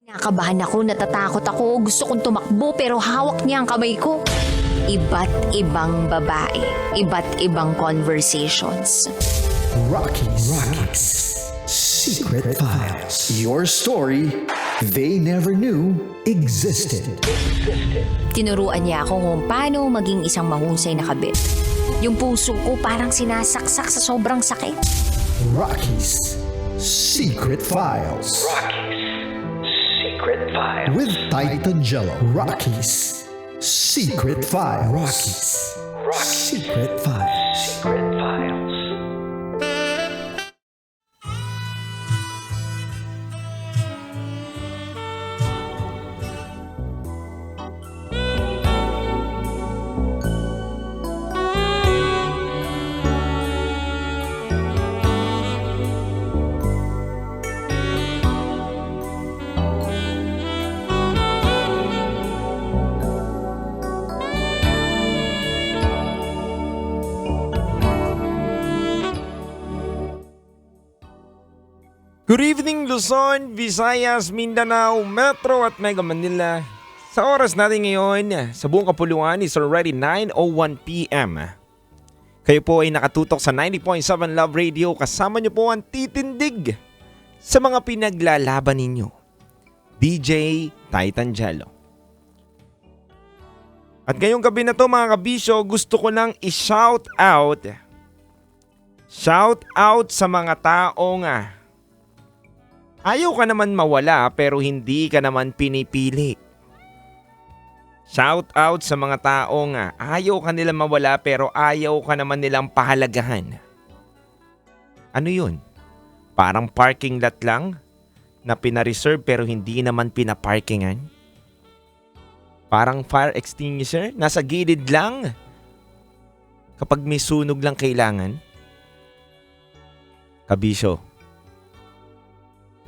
Nakabahan ako, natatakot ako, gusto kong tumakbo pero hawak niya ang kamay ko. Iba't ibang babae, iba't ibang conversations. Raqi's Secret Files. Your story they never knew existed. Tinuruan niya ako kung paano maging isang mahusay na kabit. Yung puso ko parang sinasaksak sa sobrang sakit. Raqi's Secret Files. Secret Files. With Titan Gelo. Raqi's Secret Files. Secret Files. Secret Files. Good evening Luzon, Visayas, Mindanao, Metro at Mega Manila. Sa oras natin ngayon, sa buong kapuluan is already 9:01 PM. Kayo po ay nakatutok sa 90.7 Love Radio, kasama niyo po ang titindig sa mga pinaglalaban ninyo. DJ Titan Gelo. At ngayong gabi na to mga kabisyo, gusto ko lang i-shout out. Shout out sa mga taong ayaw ka naman mawala pero hindi ka naman pinipili. Shout out sa mga taong ayaw ka nila mawala pero ayaw ka naman nilang pahalagahan. Ano yun? Parang parking lot lang na pinareserve pero hindi naman pinaparkingan? Parang fire extinguisher? Nasa gilid lang? Kapag may sunog lang kailangan? Kabisyo,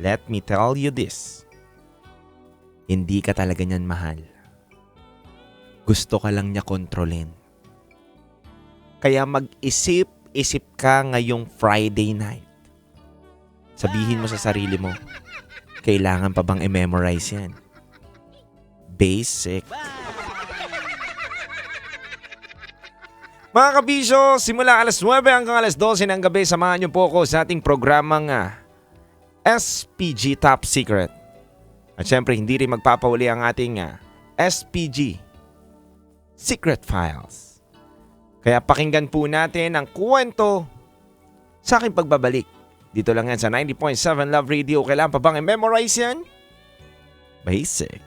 let me tell you this. Hindi ka talaga niyan mahal. Gusto ka lang niya kontrolin. Kaya mag-isip-isip ka ngayong Friday night. Sabihin mo sa sarili mo, kailangan pa bang i-memorize yan? Basic. Mga kabisyo, simula alas 9 hanggang alas 12 ng gabi, samahan niyo po ako sa ating programang SPG Top Secret. At syempre hindi rin magpapahuli ang ating SPG Secret Files. Kaya pakinggan po natin ang kwento sa aking pagbabalik. Dito lang yan sa 90.7 Love Radio. Kailangan pa bang i-memorize yan? Basic.